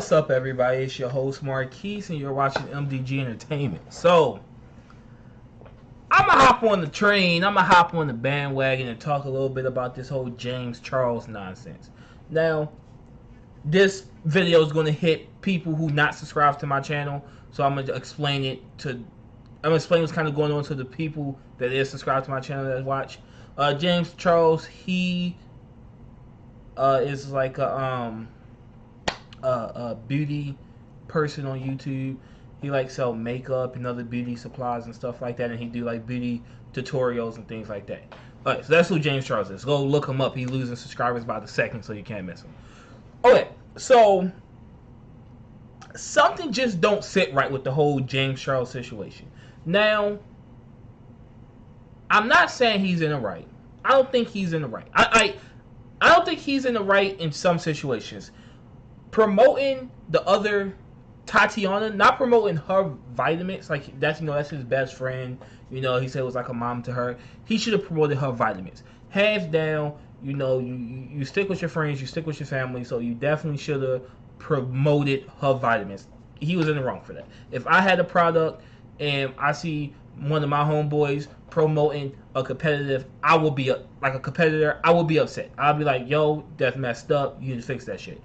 What's up, everybody? It's your host Marquise, and you're watching MDG Entertainment. So, I'm gonna hop on the train. I'm gonna hop on the bandwagon and talk a little bit about this whole James Charles nonsense. Now, this video is gonna hit people who not subscribed to my channel, so I'm gonna explain it to. I'm gonna explain what's kind of going on to the people that is subscribed to my channel that watch. James Charles, he is like a beauty person on YouTube. He like sell makeup and other beauty supplies and stuff like that, and he do like beauty tutorials and things like that. Alright, so that's who James Charles is. Go look him up. He's losing subscribers by the second, so you can't miss him. Okay, so something just don't sit right with the whole James Charles situation. Now, I'm not saying he's in the right. I don't think he's in the right. I don't think he's in the right in some situations. Promoting the other Tatiana, not promoting her vitamins, like that's that's his best friend. He said it was like a mom to her. He should have promoted her vitamins. Hands down, you stick with your friends, you stick with your family, so you definitely should have promoted her vitamins. He was in the wrong for that. If I had a product and I see one of my homeboys promoting a competitive, I will be like a competitor. I will be upset. I'll be like, yo, that's messed up. You need to fix that shit.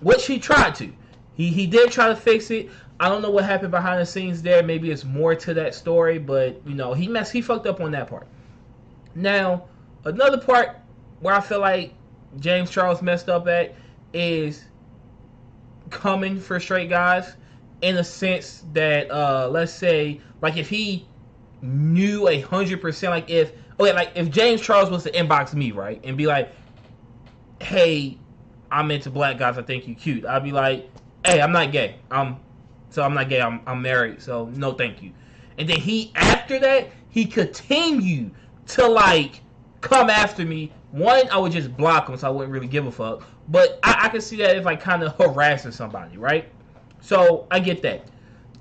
Which he tried to. He did try to fix it. I don't know what happened behind the scenes there. Maybe it's more to that story, but he fucked up on that part. Now, another part where I feel like James Charles messed up at is coming for straight guys, in a sense that let's say like if he knew 100%, like if James Charles was to inbox me, right, and be like, hey, I'm into black guys, I think you cute, I'd be like, hey, I'm not gay. I'm not gay. I'm married. So no, thank you. And then after that, he continued to like come after me. One, I would just block him, so I wouldn't really give a fuck. But I can see that if like kind of harassing somebody, right? So I get that.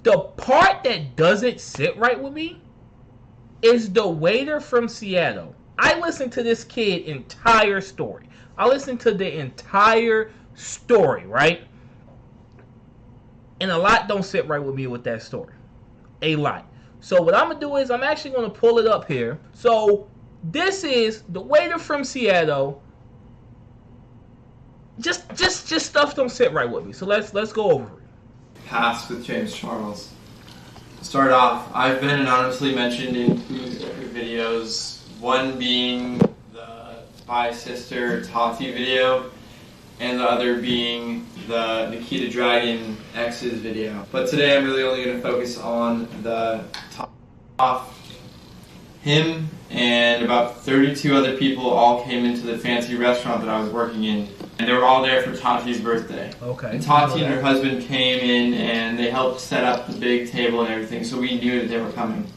The part that doesn't sit right with me is the waiter from Seattle. I listened to this kid's entire story. I listened to the entire story, right? And a lot don't sit right with me with that story. A lot. So what I'm going to do is I'm actually going to pull it up here. So this is the waiter from Seattle. Just stuff don't sit right with me. So let's go over it. Past with James Charles. To start off, I've been anonymously mentioned in two videos. One being the Spy Sister Tati video, and the other being the Nikita Dragon X's video. But today I'm really only going to focus on the top. Him and about 32 other people all came into the fancy restaurant that I was working in, and they were all there for Tati's birthday. Okay. And Tati and her husband came in and they helped set up the big table and everything, so we knew that they were coming.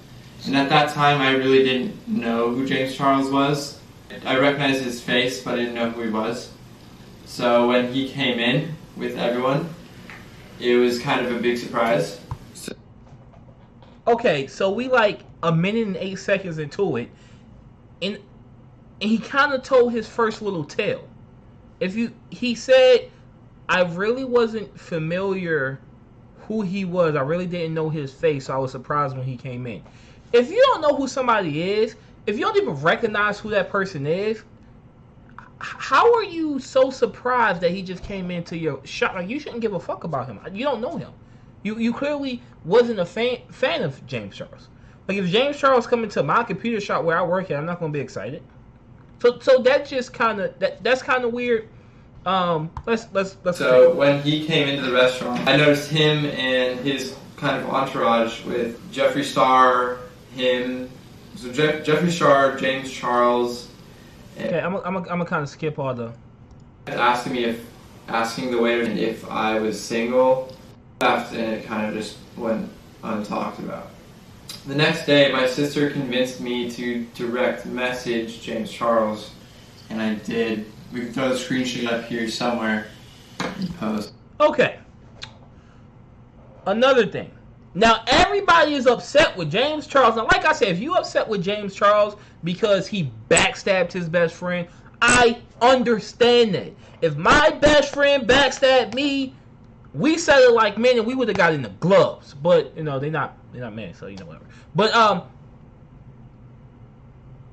And at that time I really didn't know who James Charles was. I recognized his face, but I didn't know who he was. So when he came in with everyone, it was kind of a big surprise. Okay, so we like a minute and 8 seconds into it, and he kind of told his first little tale. He said, I really wasn't familiar who he was. I really didn't know his face, so I was surprised when he came in. If you don't know who somebody is, if you don't even recognize who that person is, how are you so surprised that he just came into your shop? Like, you shouldn't give a fuck about him. You don't know him. You clearly wasn't a fan of James Charles. Like, if James Charles come into my computer shop where I work at, I'm not gonna be excited. So that's just kind of that's kind of weird. Let's. So when he came into the restaurant, I noticed him and his kind of entourage with Jeffree Star, him. So Jeffree Star, James Charles. Okay, I'm gonna kind of skip all the. Asking the waiter if I was single, and it kind of just went untalked about. The next day, my sister convinced me to direct message James Charles, and I did. We can throw the screenshot up here somewhere and post. Okay. Another thing. Now, everybody is upset with James Charles. Now, like I said, if you upset with James Charles because he backstabbed his best friend, I understand that. If my best friend backstabbed me, we said it like men, and we would have got in the gloves. But you know, they're not men, so you know whatever. But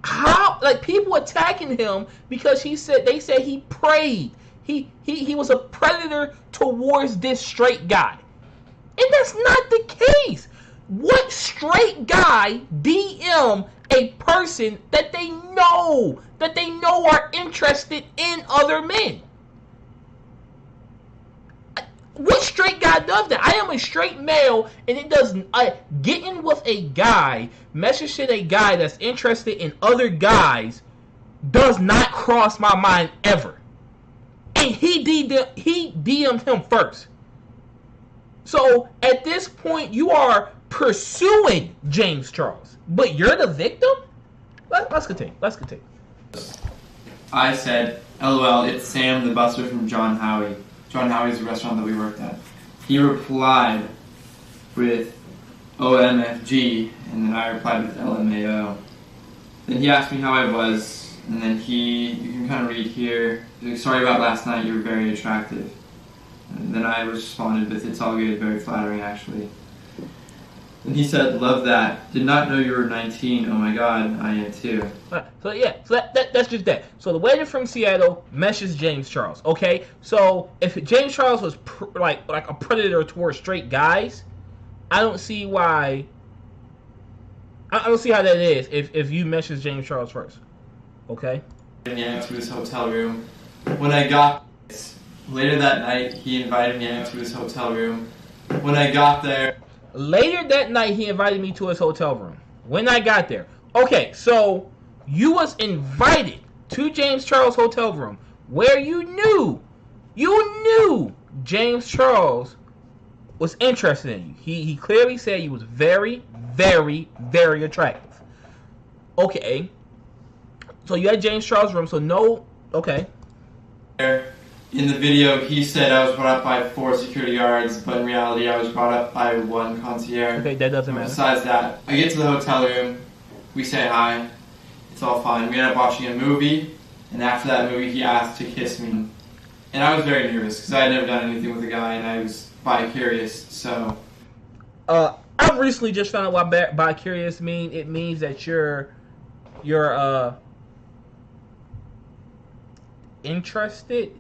how, like, people attacking him because they said he prayed. He was a predator towards this straight guy. And that's not the case. What straight guy DM a person that they know are interested in other men? What straight guy does that? I am a straight male, and it doesn't. Getting with a guy, messaging a guy that's interested in other guys, does not cross my mind ever. And he DM'd him first. So at this point, you are pursuing James Charles, but you're the victim. Let's continue. I said, "LOL, it's Sam, the busser from John Howie." John Howie's the restaurant that we worked at. He replied with OMFG, and then I replied with LMAO. Then he asked me how I was, and then you can kind of read here, like, "Sorry about last night, you were very attractive." And then I responded with, "It's all good, very flattering actually." And he said, "Love that. Did not know you were 19. Oh my god, I am too." So that's just that. So the waiter from Seattle meshes James Charles. Okay, so if James Charles was like a predator towards straight guys, I don't see why. I don't see how that is if you meshes James Charles first. Okay. Yeah, to his hotel room. When I got later that night, he invited me into his hotel room. When I got there. Later that night, he invited me to his hotel room. When I got there. Okay, so you was invited to James Charles' hotel room where you knew James Charles was interested in you. He clearly said you was very, very, very attractive. Okay. So you had James Charles' room, so no, okay. In the video, he said I was brought up by 4 security guards, but in reality, I was brought up by 1 concierge. Okay, that doesn't matter. Besides that, I get to the hotel room, we say hi, it's all fine. We end up watching a movie, and after that movie, he asked to kiss me. And I was very nervous, because I had never done anything with a guy, and I was bi-curious, so... I've recently just found out what bi-curious means. It means that you're interested.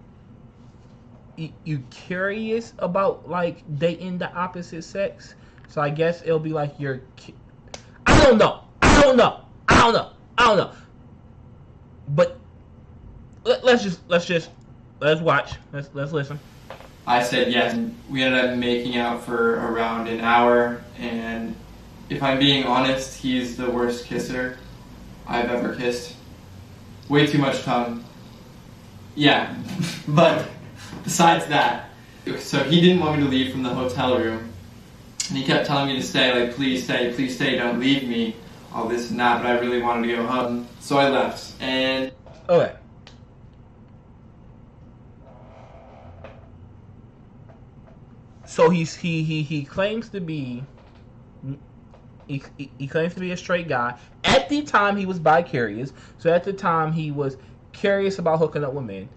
You curious about, like, dating the opposite sex. So I guess it'll be like you're... I don't know. But let's watch. Let's listen. I said yes. We ended up making out for around an hour, and if I'm being honest, he's the worst kisser I've ever kissed. Way too much tongue. Yeah, but besides that, so he didn't want me to leave from the hotel room, and he kept telling me to stay, like, please stay, don't leave me, all this and that, but I really wanted to go home, so I left, and... Okay. So he claims to be... He claims to be a straight guy. At the time, he was bi-curious, so at the time, he was curious about hooking up with men.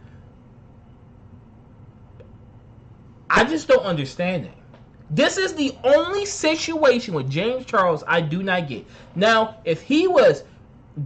I just don't understand it. This is the only situation with James Charles I do not get. Now, if he was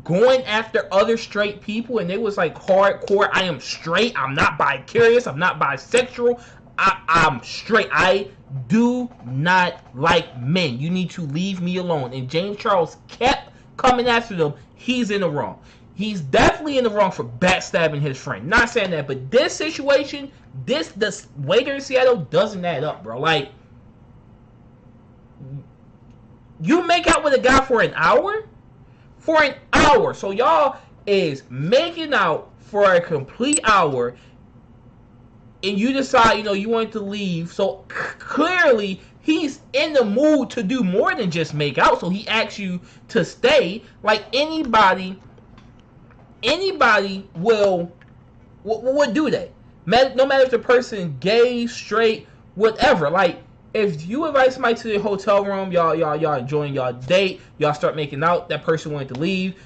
going after other straight people and it was like hardcore, I am straight, I'm not bi-curious, I'm not bisexual, I'm straight, I do not like men. You need to leave me alone. And James Charles kept coming after them. He's in the wrong. He's definitely in the wrong for backstabbing his friend. Not saying that, but this situation, the waiter in Seattle doesn't add up, bro. Like, you make out with a guy for an hour? For an hour. So y'all is making out for a complete hour, and you decide, you want to leave. So clearly, he's in the mood to do more than just make out. So he asks you to stay. Like, anybody will do that. No matter if the person gay, straight, whatever. Like, if you invite somebody to the hotel room, y'all enjoying y'all date, y'all start making out, that person wanted to leave,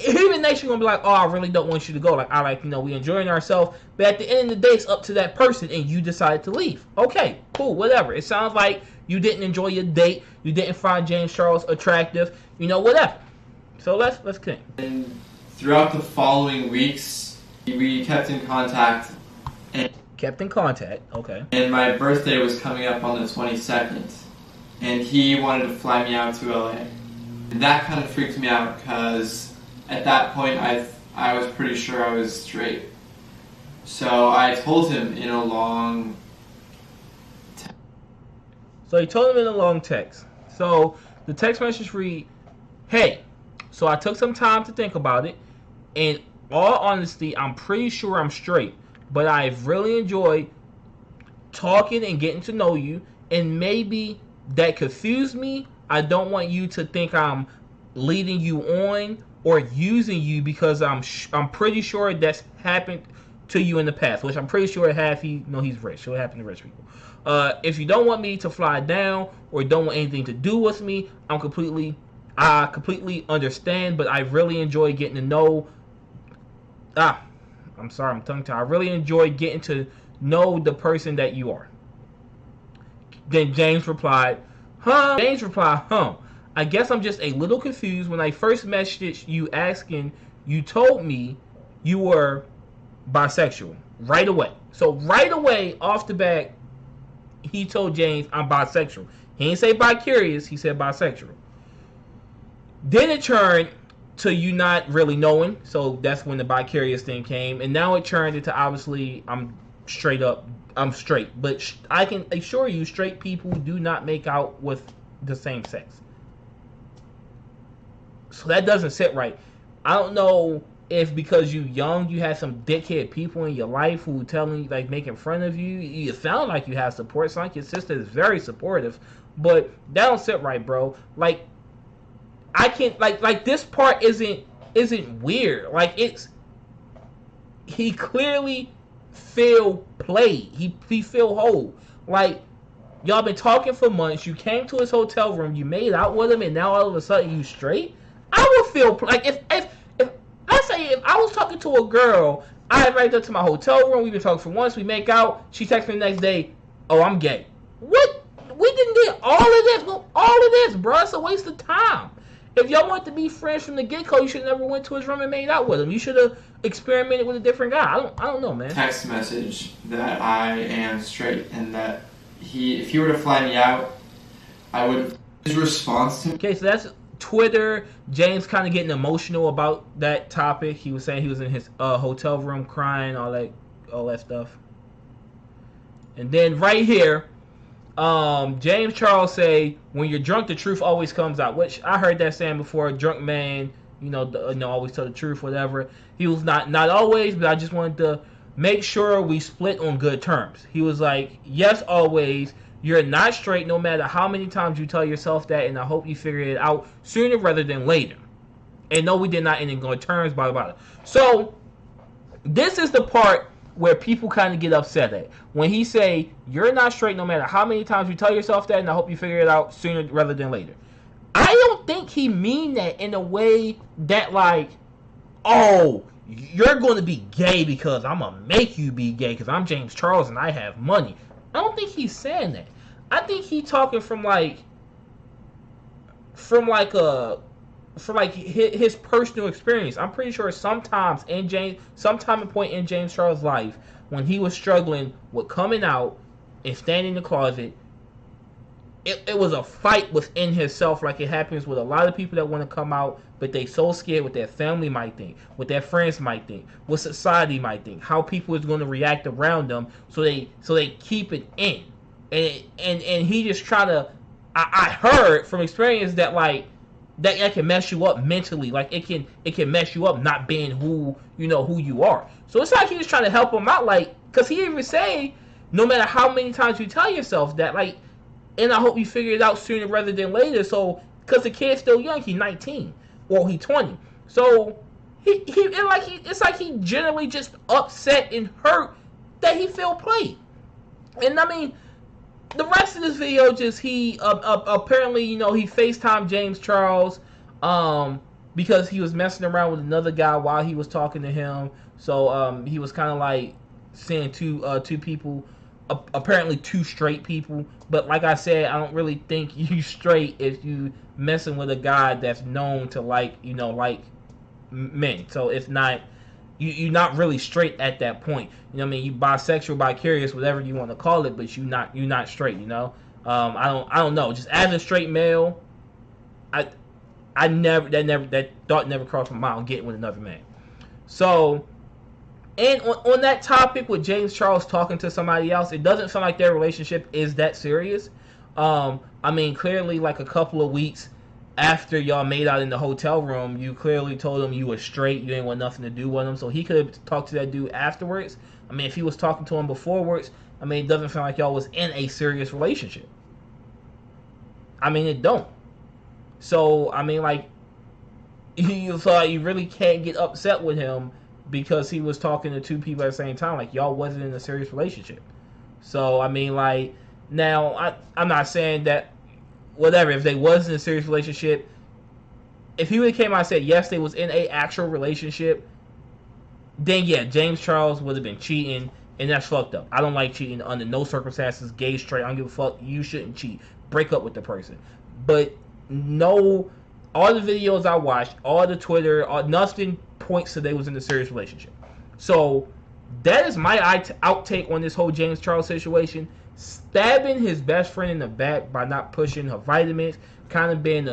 even next you're gonna be like, oh, I really don't want you to go. Like, I like, we enjoying ourselves, but at the end of the day, it's up to that person, and you decided to leave. Okay, cool, whatever. It sounds like you didn't enjoy your date. You didn't find James Charles attractive. Whatever. So let's continue. And throughout the following weeks, we kept in contact. Kept in contact. Okay. And my birthday was coming up on the 22nd, and he wanted to fly me out to LA. And that kind of freaked me out because at that point I was pretty sure I was straight. So I told him in a long text. So he told him in a long text. So the text message read, hey, so I took some time to think about it. In all honesty, I'm pretty sure I'm straight. But I've really enjoyed talking and getting to know you. And maybe that confused me. I don't want you to think I'm leading you on or using you because I'm pretty sure that's happened to you in the past, which I'm pretty sure it have. He's rich. So it happened to rich people. If you don't want me to fly down or don't want anything to do with me, I completely understand. But I really enjoy getting to know. I'm sorry, I'm tongue-tied. I really enjoy getting to know the person that you are. Then James replied, James replied, I guess I'm just a little confused. When I first messaged you asking, you told me you were bisexual. Right away. So right away, off the bat, he told James, I'm bisexual. He didn't say bi-curious, he said bisexual. Then it turned to you not really knowing, so that's when the bi-curious thing came, and now it turned into obviously I'm straight. But I can assure you, straight people do not make out with the same sex. So that doesn't sit right. I don't know if because you young, you had some dickhead people in your life who telling you, like, making fun of you. You sound like you have support. It's like your sister is very supportive, but that don't sit right, bro. Like, I can't, like this part isn't weird. Like, he clearly feel played. He feel whole. Like, y'all been talking for months. You came to his hotel room. You made out with him, and now all of a sudden you straight. I would feel like if let's say if I was talking to a girl, I invited her to my hotel room. We've been talking for months. We make out. She texts me the next day. Oh, I'm gay. What? We didn't do all of this. Well, all of this, bro. It's a waste of time. If y'all want to be friends from the get-go, you should have never went to his room and made out with him. You should have experimented with a different guy. I don't know, man. Text message that I am straight and that if he were to fly me out, I would. His response to me. Okay, so that's Twitter. James kind of getting emotional about that topic. He was saying he was in his hotel room crying, all that stuff. And then right here, James Charles say, when you're drunk, the truth always comes out. Which I heard that saying before. A drunk man, always tell the truth, whatever. He was not always, but I just wanted to make sure we split on good terms. He was like, yes, always. You're not straight no matter how many times you tell yourself that, and I hope you figure it out sooner rather than later. And no, we did not end in good terms, blah, blah, blah. So, this is the part where people kind of get upset at. When he say, you're not straight no matter how many times you tell yourself that, and I hope you figure it out sooner rather than later. I don't think he mean that in a way that, like, oh, you're going to be gay because I'm going to make you be gay because I'm James Charles and I have money. I don't think he's saying that. I think he's talking from his personal experience. I'm pretty sure sometime a point in James Charles' life when he was struggling with coming out and standing in the closet, it was a fight within himself, like it happens with a lot of people that want to come out, but they so scared what their family might think, what their friends might think, what society might think, how people is going to react around them, so they keep it in, and he just try to. I heard from experience that like that can mess you up mentally, like it can mess you up not being who you are. So it's like he was trying to help him out, like, because he even say no matter how many times you tell yourself that, like. And I hope you figure it out sooner rather than later. So, because the kid's still young, he's 19, or he's 20. So, it's like he generally just upset and hurt that he feel played. And I mean, the rest of this video just he apparently he FaceTimed James Charles. because he was messing around with another guy while he was talking to him. So he was kind of like seeing two people, apparently two straight people. But like I said, I don't really think you straight if you messing with a guy that's known to like men. So it's not you're not really straight at that point. You know what I mean? You bisexual, bicurious, whatever you want to call it, but you're not straight. You know? I don't know. Just as a straight male, that thought never crossed my mind on getting with another man. So, and on that topic with James Charles talking to somebody else, it doesn't sound like their relationship is that serious. I mean, clearly, like a couple of weeks after y'all made out in the hotel room, you clearly told him you were straight, you ain't want nothing to do with him, so he could have talked to that dude afterwards. I mean, if he was talking to him beforewards, I mean, it doesn't sound like y'all was in a serious relationship. I mean, it don't. So, I mean, like, you really can't get upset with him because he was talking to two people at the same time. Like, y'all wasn't in a serious relationship. So, I mean, like, now, I'm not saying that, whatever, if they was in a serious relationship, if he would have came out and said, yes, they was in a actual relationship, then, yeah, James Charles would have been cheating, and that's fucked up. I don't like cheating under no circumstances, gay, straight, I don't give a fuck. You shouldn't cheat. Break up with the person. But no, all the videos I watched, all the Twitter, nothing points to they was in a serious relationship. So that is my outtake on this whole James Charles situation. Stabbing his best friend in the back by not pushing her vitamins, kind of being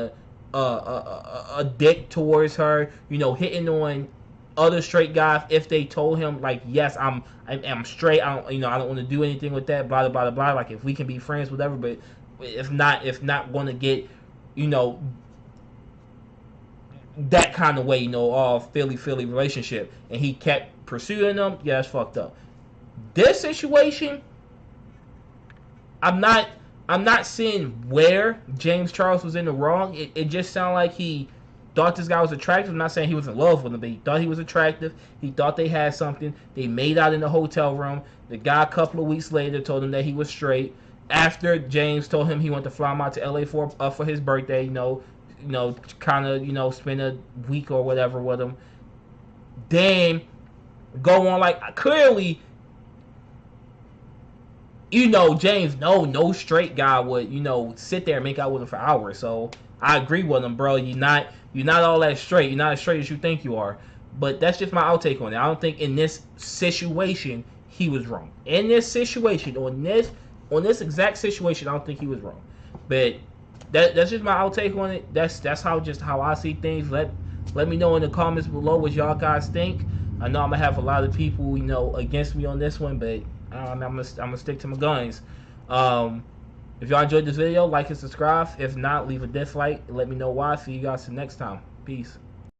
a dick towards her, you know, hitting on other straight guys if they told him like, yes, I'm straight, I don't want to do anything with that, blah blah blah blah. Like, if we can be friends, whatever, but if not going to get, you know, that kind of way, you know, all Philly relationship, and he kept pursuing them. Yeah, that's fucked up. This situation, I'm not seeing where James Charles was in the wrong. It just sounded like he thought this guy was attractive. I'm not saying he was in love with him, but he thought he was attractive. He thought they had something. They made out in the hotel room. The guy a couple of weeks later told him that he was straight. After James told him he wanted to fly him out to LA for his birthday, kind of, spend a week or whatever with him. Then go on, like, clearly, James, no straight guy would, sit there and make out with him for hours. So I agree with him, bro. You're not all that straight. You're not as straight as you think you are. But that's just my outtake on it. I don't think in this situation he was wrong. In this situation, on this exact situation, I don't think he was wrong. But that's just my outtake on it. That's how I see things. Let me know in the comments below what y'all guys think. I know I'm gonna have a lot of people, against me on this one, but I'm gonna stick to my guns. If y'all enjoyed this video, like and subscribe. If not, leave a dislike and let me know why. See you guys next time. Peace.